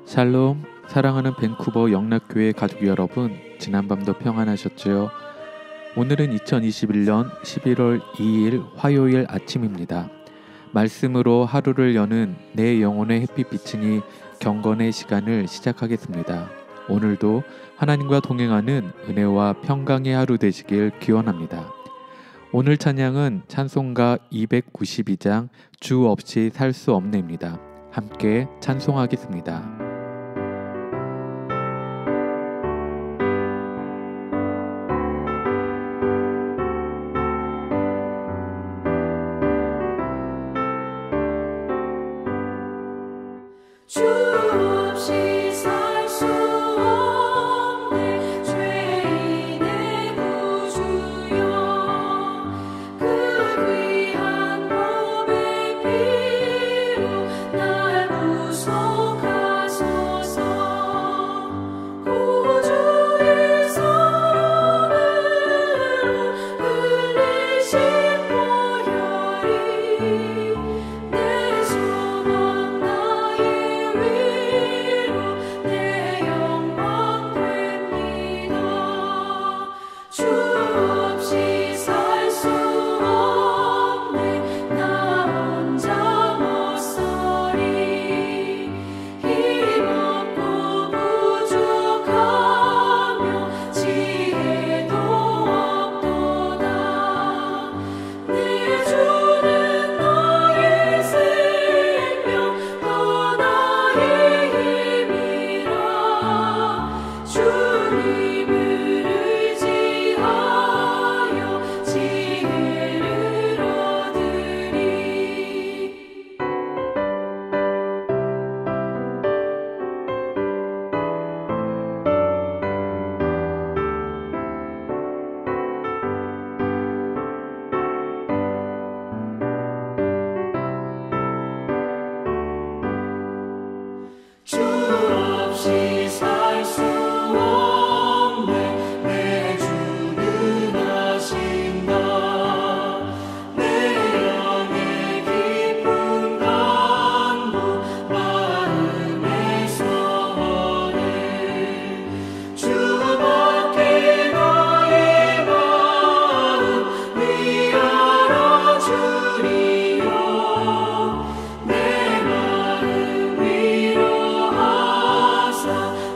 샬롬, 사랑하는 밴쿠버 영락교회 가족 여러분, 지난밤도 평안하셨지요? 오늘은 2021년 11월 2일 화요일 아침입니다. 말씀으로 하루를 여는 내 영혼의 햇빛 비치니 경건의 시간을 시작하겠습니다. 오늘도 하나님과 동행하는 은혜와 평강의 하루 되시길 기원합니다. 오늘 찬양은 찬송가 292장 주 없이 살 수 없네입니다. 함께 찬송하겠습니다. 주 없이 살 수 없네 죄인의 구주여 그 귀한 몸의 피로 날 구속하소서 구주의 손으로 흘리신 보혈이 내 소망 나의 위로 내 영광 됩니다. 주 없이 살 수 없네 나 혼자 못 서리 힘없고 부족하며 지혜도 없도다 내 주는 나의 생명 또 나의 힘이라 주님을 의지하여 지혜를 얻으리. 주 없이 살 수 없네 내 주는 아신다 내 영의 깊은 간구 마음의 소원을 주밖에 나의 마음 위하여 주리요 내 마음 위로하사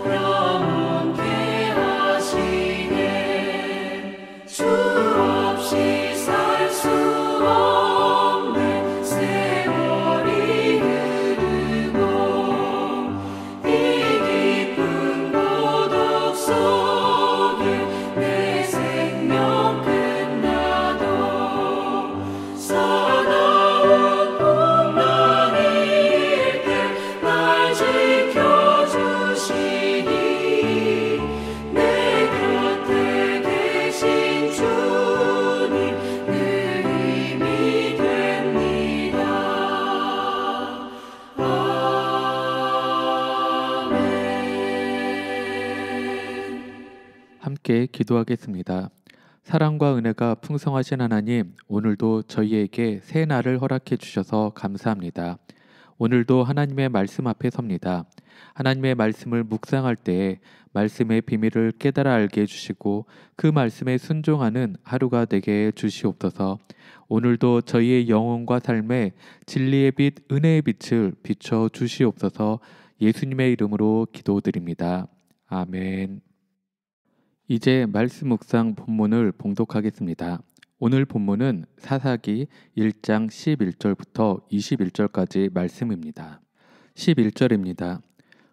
영원케 하시네 주 없이 살 수 없네 세월이 흐르고 이 깊은 고독 속에 내 생명 끝나도 사나운 풍랑일 때 날 지켜주시니 내 곁에 계신 주님 늘 힘이 됩니다. 아멘. 함께 기도하겠습니다. 사랑과 은혜가 풍성하신 하나님, 오늘도 저희에게 새 날을 허락해 주셔서 감사합니다. 오늘도 하나님의 말씀 앞에 섭니다. 하나님의 말씀을 묵상할 때에 말씀의 비밀을 깨달아 알게 해주시고 그 말씀에 순종하는 하루가 되게 해 주시옵소서. 오늘도 저희의 영혼과 삶에 진리의 빛, 은혜의 빛을 비춰 주시옵소서. 예수님의 이름으로 기도드립니다. 아멘. 이제 말씀 묵상 본문을 봉독하겠습니다. 오늘 본문은 사사기 1장 11절부터 21절까지 말씀입니다. 11절입니다.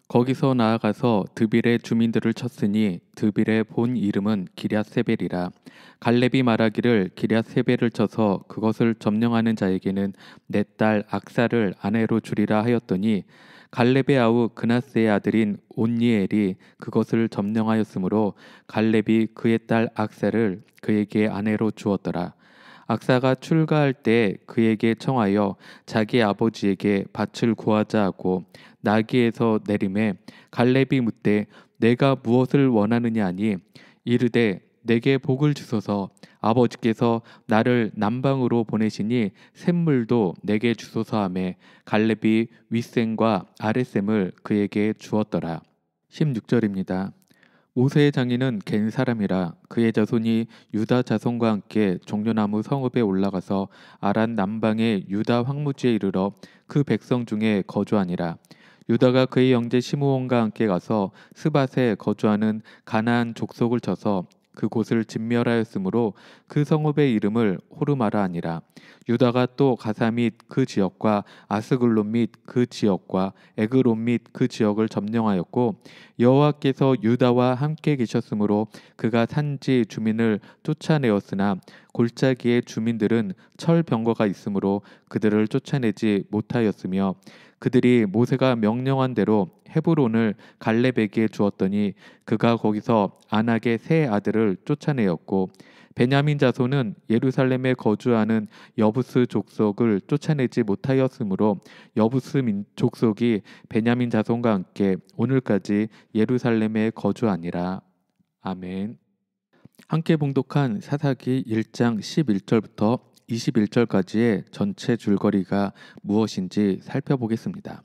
거기서 나아가서 드빌의 주민들을 쳤으니 드빌의 본 이름은 기럇세벨이라. 갈렙이 말하기를 기럇세벨을 쳐서 그것을 점령하는 자에게는 내 딸 악사를 아내로 주리라 하였더니 갈렙의 아우 그나스의 아들인 온니엘이 그것을 점령하였으므로 갈렙이 그의 딸 악사를 그에게 아내로 주었더라. 악사가 출가할 때 그에게 청하여 자기 아버지에게 밭을 구하자 하고 나귀에서 내림에 갈렙이 묻되 내가 무엇을 원하느냐 하니 이르되 내게 복을 주소서. 아버지께서 나를 남방으로 보내시니 샘물도 내게 주소서 하매 갈렙이 윗샘과 아랫샘을 그에게 주었더라. 16절입니다. 모세의 장인은 갠 사람이라 그의 자손이 유다 자손과 함께 종려나무 성읍에 올라가서 아란 남방의 유다 황무지에 이르러 그 백성 중에 거주하니라. 유다가 그의 형제 시므온과 함께 가서 스밧에 거주하는 가나안 족속을 쳐서 그곳을 진멸하였으므로 그 성읍의 이름을 호르마라 하니라. 유다가 또 가사 및 그 지역과 아스글론 및 그 지역과 에그론 및 그 지역을 점령하였고 여호와께서 유다와 함께 계셨으므로 그가 산지 주민을 쫓아내었으나 골짜기의 주민들은 철병거가 있으므로 그들을 쫓아내지 못하였으며 그들이 모세가 명령한 대로 헤브론을 갈렙에게 주었더니 그가 거기서 안악의 세 아들을 쫓아내었고 베냐민 자손은 예루살렘에 거주하는 여부스 족속을 쫓아내지 못하였으므로 여부스 족속이 베냐민 자손과 함께 오늘까지 예루살렘에 거주하니라. 아멘. 함께 봉독한 사사기 1장 11절부터 21절까지의 전체 줄거리가 무엇인지 살펴보겠습니다.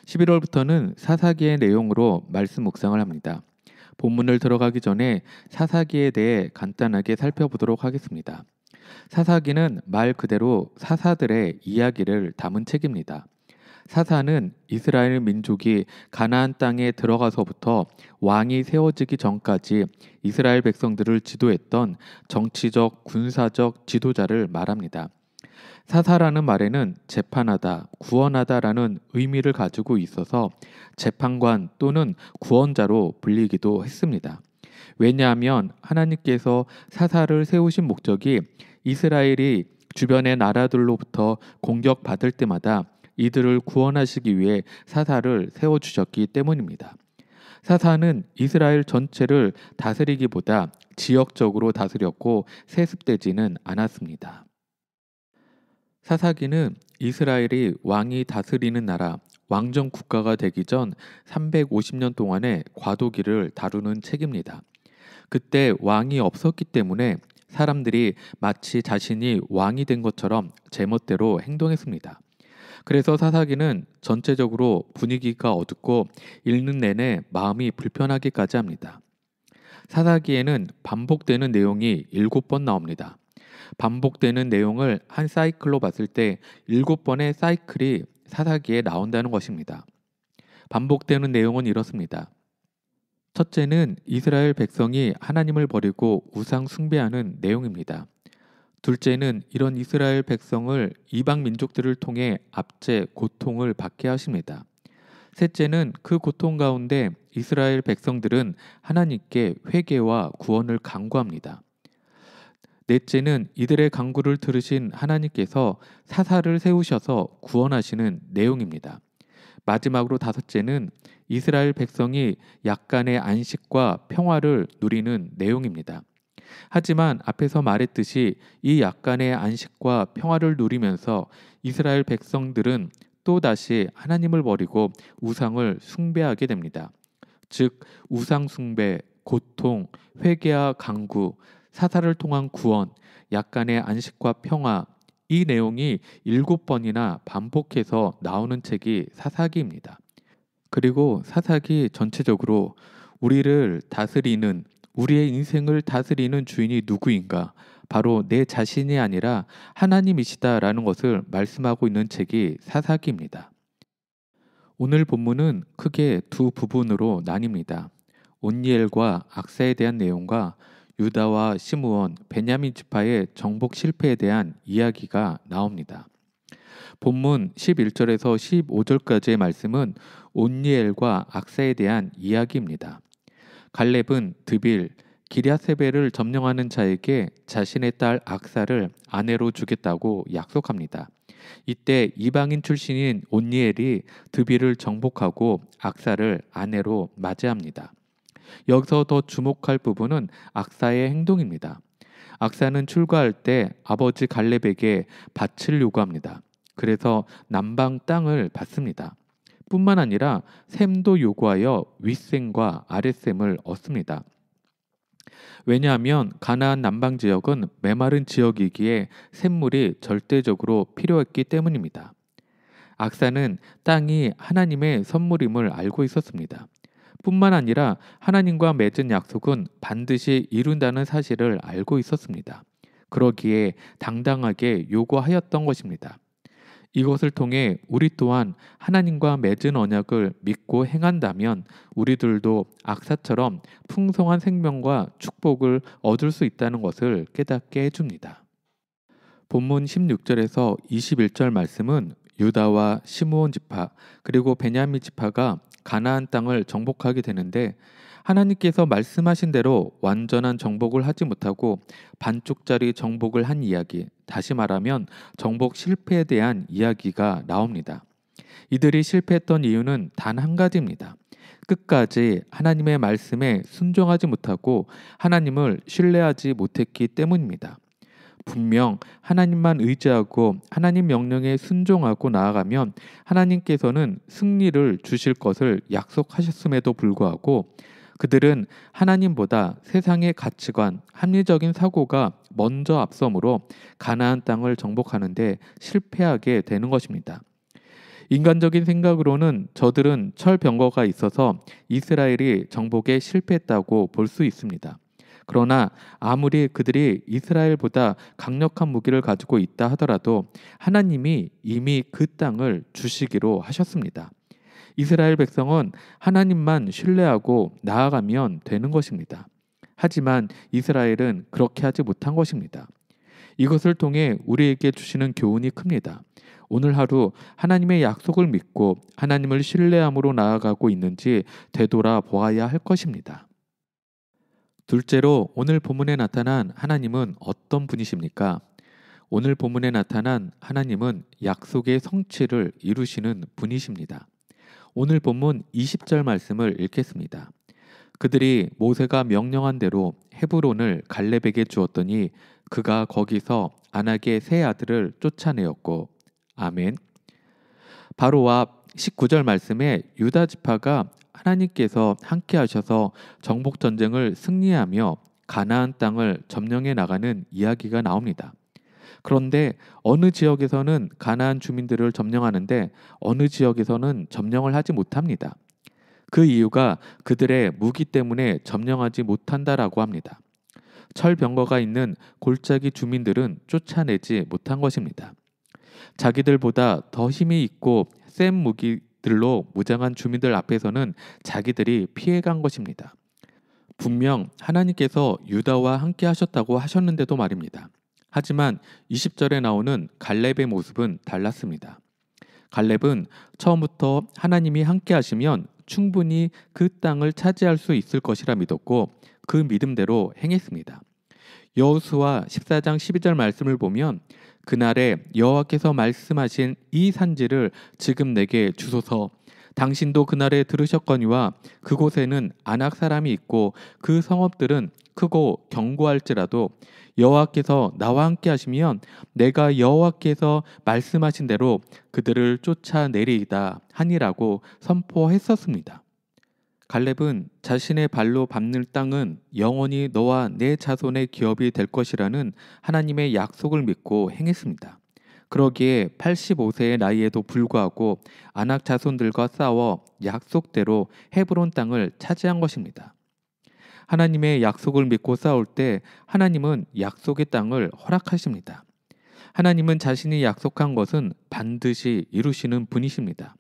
11월부터는 사사기의 내용으로 말씀 묵상을 합니다. 본문을 들어가기 전에 사사기에 대해 간단하게 살펴보도록 하겠습니다. 사사기는 말 그대로 사사들의 이야기를 담은 책입니다. 사사는 이스라엘 민족이 가나안 땅에 들어가서부터 왕이 세워지기 전까지 이스라엘 백성들을 지도했던 정치적, 군사적 지도자를 말합니다. 사사라는 말에는 재판하다, 구원하다라는 의미를 가지고 있어서 재판관 또는 구원자로 불리기도 했습니다. 왜냐하면 하나님께서 사사를 세우신 목적이 이스라엘이 주변의 나라들로부터 공격받을 때마다 이들을 구원하시기 위해 사사를 세워주셨기 때문입니다. 사사는 이스라엘 전체를 다스리기보다 지역적으로 다스렸고 세습되지는 않았습니다. 사사기는 이스라엘이 왕이 다스리는 나라, 왕정 국가가 되기 전 350년 동안의 과도기를 다루는 책입니다. 그때 왕이 없었기 때문에 사람들이 마치 자신이 왕이 된 것처럼 제멋대로 행동했습니다. 그래서 사사기는 전체적으로 분위기가 어둡고 읽는 내내 마음이 불편하기까지 합니다. 사사기에는 반복되는 내용이 7번 나옵니다. 반복되는 내용을 한 사이클로 봤을 때 7번의 사이클이 사사기에 나온다는 것입니다. 반복되는 내용은 이렇습니다. 첫째는 이스라엘 백성이 하나님을 버리고 우상 숭배하는 내용입니다. 둘째는 이런 이스라엘 백성을 이방 민족들을 통해 압제, 고통을 받게 하십니다. 셋째는 그 고통 가운데 이스라엘 백성들은 하나님께 회개와 구원을 간구합니다. 넷째는 이들의 간구를 들으신 하나님께서 사사를 세우셔서 구원하시는 내용입니다. 마지막으로 다섯째는 이스라엘 백성이 약간의 안식과 평화를 누리는 내용입니다. 하지만 앞에서 말했듯이 이 약간의 안식과 평화를 누리면서 이스라엘 백성들은 또다시 하나님을 버리고 우상을 숭배하게 됩니다. 즉 우상 숭배, 고통, 회개와 간구, 사사를 통한 구원, 약간의 안식과 평화, 이 내용이 7번이나 반복해서 나오는 책이 사사기입니다. 그리고 사사기 전체적으로 우리를 다스리는, 우리의 인생을 다스리는 주인이 누구인가? 바로 내 자신이 아니라 하나님이시다라는 것을 말씀하고 있는 책이 사사기입니다. 오늘 본문은 크게 두 부분으로 나뉩니다. 온니엘과 악사에 대한 내용과 유다와 시므온, 베냐민 지파의 정복 실패에 대한 이야기가 나옵니다. 본문 11절에서 15절까지의 말씀은 온니엘과 악사에 대한 이야기입니다. 갈렙은 드빌, 기랴세벨을 점령하는 자에게 자신의 딸 악사를 아내로 주겠다고 약속합니다. 이때 이방인 출신인 온니엘이 드빌을 정복하고 악사를 아내로 맞이합니다. 여기서 더 주목할 부분은 악사의 행동입니다. 악사는 출가할 때 아버지 갈렙에게 밭을 요구합니다. 그래서 남방 땅을 받습니다. 뿐만 아니라 셈도 요구하여 윗셈과 아랫셈을 얻습니다. 왜냐하면 가나안 남방 지역은 메마른 지역이기에 샘물이 절대적으로 필요했기 때문입니다. 악사는 땅이 하나님의 선물임을 알고 있었습니다. 뿐만 아니라 하나님과 맺은 약속은 반드시 이룬다는 사실을 알고 있었습니다. 그러기에 당당하게 요구하였던 것입니다. 이것을 통해 우리 또한 하나님과 맺은 언약을 믿고 행한다면 우리들도 악사처럼 풍성한 생명과 축복을 얻을 수 있다는 것을 깨닫게 해줍니다. 본문 16절에서 21절 말씀은 유다와 시므온 지파 그리고 베냐민 지파가 가나안 땅을 정복하게 되는데 하나님께서 말씀하신 대로 완전한 정복을 하지 못하고 반쪽짜리 정복을 한 이야기, 다시 말하면 정복 실패에 대한 이야기가 나옵니다. 이들이 실패했던 이유는 단 한 가지입니다. 끝까지 하나님의 말씀에 순종하지 못하고 하나님을 신뢰하지 못했기 때문입니다. 분명 하나님만 의지하고 하나님 명령에 순종하고 나아가면 하나님께서는 승리를 주실 것을 약속하셨음에도 불구하고 그들은 하나님보다 세상의 가치관, 합리적인 사고가 먼저 앞서므로 가나안 땅을 정복하는데 실패하게 되는 것입니다. 인간적인 생각으로는 저들은 철병거가 있어서 이스라엘이 정복에 실패했다고 볼 수 있습니다. 그러나 아무리 그들이 이스라엘보다 강력한 무기를 가지고 있다 하더라도 하나님이 이미 그 땅을 주시기로 하셨습니다. 이스라엘 백성은 하나님만 신뢰하고 나아가면 되는 것입니다. 하지만 이스라엘은 그렇게 하지 못한 것입니다. 이것을 통해 우리에게 주시는 교훈이 큽니다. 오늘 하루 하나님의 약속을 믿고 하나님을 신뢰함으로 나아가고 있는지 되돌아 보아야 할 것입니다. 둘째로 오늘 본문에 나타난 하나님은 어떤 분이십니까? 오늘 본문에 나타난 하나님은 약속의 성취를 이루시는 분이십니다. 오늘 본문 20절 말씀을 읽겠습니다. 그들이 모세가 명령한 대로 헤브론을 갈렙에게 주었더니 그가 거기서 아낙의 세 아들을 쫓아내었고 아멘. 바로 앞 19절 말씀에 유다 지파가 하나님께서 함께 하셔서 정복 전쟁을 승리하며 가나안 땅을 점령해 나가는 이야기가 나옵니다. 그런데 어느 지역에서는 가나안 주민들을 점령하는데 어느 지역에서는 점령을 하지 못합니다. 그 이유가 그들의 무기 때문에 점령하지 못한다라고 합니다. 철병거가 있는 골짜기 주민들은 쫓아내지 못한 것입니다. 자기들보다 더 힘이 있고 센 무기들로 무장한 주민들 앞에서는 자기들이 피해간 것입니다. 분명 하나님께서 유다와 함께 하셨다고 하셨는데도 말입니다. 하지만 20절에 나오는 갈렙의 모습은 달랐습니다. 갈렙은 처음부터 하나님이 함께 하시면 충분히 그 땅을 차지할 수 있을 것이라 믿었고 그 믿음대로 행했습니다. 여호수아 14장 12절 말씀을 보면 그날에 여호와께서 말씀하신 이 산지를 지금 내게 주소서. 당신도 그날에 들으셨거니와 그곳에는 아낙 사람이 있고 그 성읍들은 크고 견고할지라도 여호와께서 나와 함께 하시면 내가 여호와께서 말씀하신 대로 그들을 쫓아내리이다 하니라고 선포했었습니다. 갈렙은 자신의 발로 밟는 땅은 영원히 너와 내 자손의 기업이 될 것이라는 하나님의 약속을 믿고 행했습니다. 그러기에 85세의 나이에도 불구하고 아낙 자손들과 싸워 약속대로 헤브론 땅을 차지한 것입니다. 하나님의 약속을 믿고 싸울 때 하나님은 약속의 땅을 허락하십니다. 하나님은 자신이 약속한 것은 반드시 이루시는 분이십니다.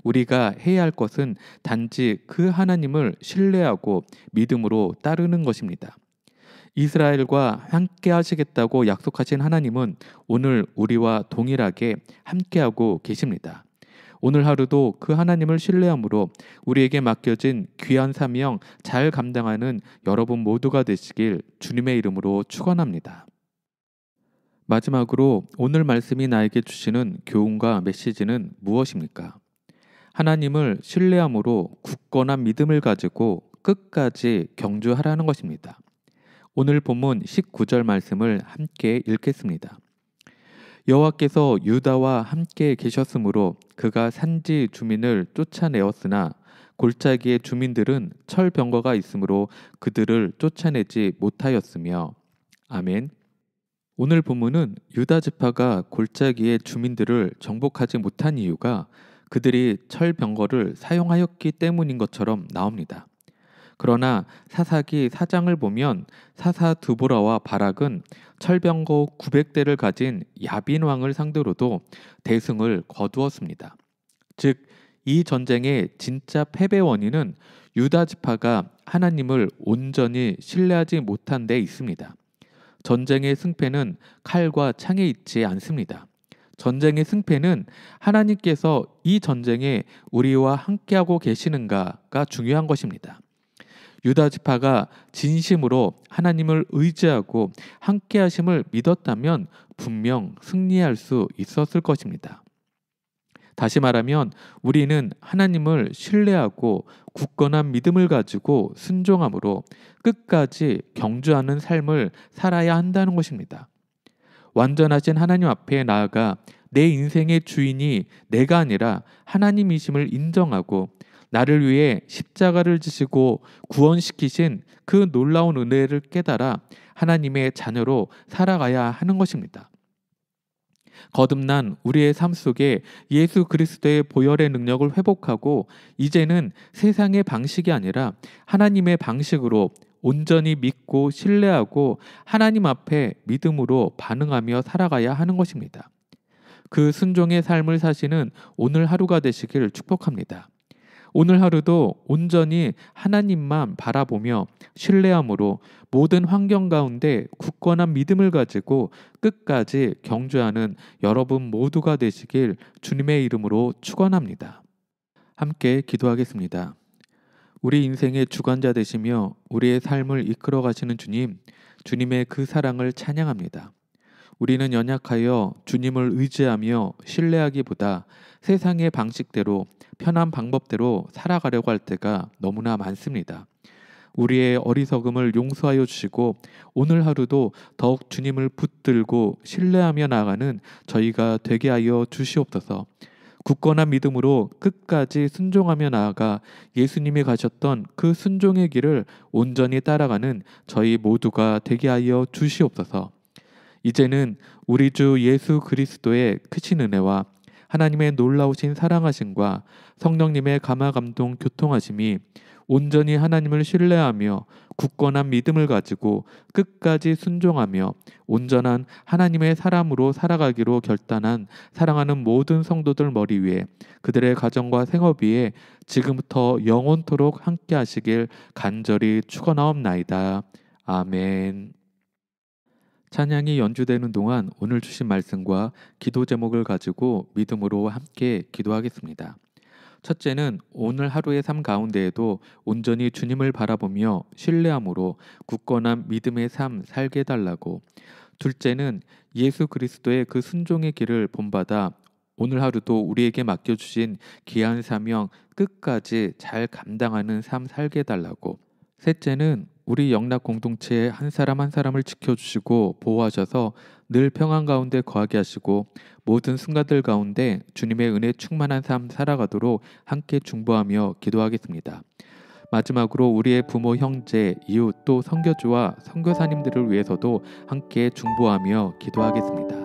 우리가 해야 할 것은 단지 그 하나님을 신뢰하고 믿음으로 따르는 것입니다. 이스라엘과 함께 하시겠다고 약속하신 하나님은 오늘 우리와 동일하게 함께하고 계십니다. 오늘 하루도 그 하나님을 신뢰함으로 우리에게 맡겨진 귀한 사명 잘 감당하는 여러분 모두가 되시길 주님의 이름으로 축원합니다. 마지막으로 오늘 말씀이 나에게 주시는 교훈과 메시지는 무엇입니까? 하나님을 신뢰함으로 굳건한 믿음을 가지고 끝까지 경주하라는 것입니다. 오늘 본문 19절 말씀을 함께 읽겠습니다. 여호와께서 유다와 함께 계셨으므로 그가 산지 주민을 쫓아내었으나 골짜기의 주민들은 철병거가 있으므로 그들을 쫓아내지 못하였으며. 아멘. 오늘 본문은 유다 지파가 골짜기의 주민들을 정복하지 못한 이유가 그들이 철병거를 사용하였기 때문인 것처럼 나옵니다. 그러나 사사기 4장을 보면 사사 드보라와 바락은 철병거 900대를 가진 야빈 왕을 상대로도 대승을 거두었습니다. 즉, 이 전쟁의 진짜 패배 원인은 유다 지파가 하나님을 온전히 신뢰하지 못한 데 있습니다. 전쟁의 승패는 칼과 창에 있지 않습니다. 전쟁의 승패는 하나님께서 이 전쟁에 우리와 함께하고 계시는가가 중요한 것입니다. 유다 지파가 진심으로 하나님을 의지하고 함께하심을 믿었다면 분명 승리할 수 있었을 것입니다. 다시 말하면 우리는 하나님을 신뢰하고 굳건한 믿음을 가지고 순종함으로 끝까지 경주하는 삶을 살아야 한다는 것입니다. 완전하신 하나님 앞에 나아가 내 인생의 주인이 내가 아니라 하나님이심을 인정하고 나를 위해 십자가를 지시고 구원시키신 그 놀라운 은혜를 깨달아 하나님의 자녀로 살아가야 하는 것입니다. 거듭난 우리의 삶 속에 예수 그리스도의 보혈의 능력을 회복하고 이제는 세상의 방식이 아니라 하나님의 방식으로 온전히 믿고 신뢰하고 하나님 앞에 믿음으로 반응하며 살아가야 하는 것입니다. 그 순종의 삶을 사시는 오늘 하루가 되시길 축복합니다. 오늘 하루도 온전히 하나님만 바라보며 신뢰함으로 모든 환경 가운데 굳건한 믿음을 가지고 끝까지 경주하는 여러분 모두가 되시길 주님의 이름으로 축원합니다. 함께 기도하겠습니다. 우리 인생의 주관자 되시며 우리의 삶을 이끌어 가시는 주님, 주님의 그 사랑을 찬양합니다. 우리는 연약하여 주님을 의지하며 신뢰하기보다 세상의 방식대로 편한 방법대로 살아가려고 할 때가 너무나 많습니다. 우리의 어리석음을 용서하여 주시고 오늘 하루도 더욱 주님을 붙들고 신뢰하며 나아가는 저희가 되게 하여 주시옵소서. 굳건한 믿음으로 끝까지 순종하며 나아가 예수님이 가셨던 그 순종의 길을 온전히 따라가는 저희 모두가 되게 하여 주시옵소서. 이제는 우리 주 예수 그리스도의 크신 은혜와 하나님의 놀라우신 사랑하심과 성령님의 감화감동 교통하심이 온전히 하나님을 신뢰하며 굳건한 믿음을 가지고 끝까지 순종하며 온전한 하나님의 사람으로 살아가기로 결단한 사랑하는 모든 성도들 머리 위에 그들의 가정과 생업 위에 지금부터 영원토록 함께 하시길 간절히 축원하옵나이다. 아멘. 찬양이 연주되는 동안 오늘 주신 말씀과 기도 제목을 가지고 믿음으로 함께 기도하겠습니다. 첫째는 오늘 하루의 삶 가운데에도 온전히 주님을 바라보며 신뢰함으로 굳건한 믿음의 삶 살게 해달라고. 둘째는 예수 그리스도의 그 순종의 길을 본받아 오늘 하루도 우리에게 맡겨주신 귀한 사명 끝까지 잘 감당하는 삶 살게 해달라고. 셋째는 우리 영락 공동체의 한 사람 한 사람을 지켜주시고 보호하셔서 늘 평안 가운데 거하게 하시고 모든 순간들 가운데 주님의 은혜 충만한 삶 살아가도록 함께 중보하며 기도하겠습니다. 마지막으로 우리의 부모, 형제, 이웃 또 선교주와 선교사님들을 위해서도 함께 중보하며 기도하겠습니다.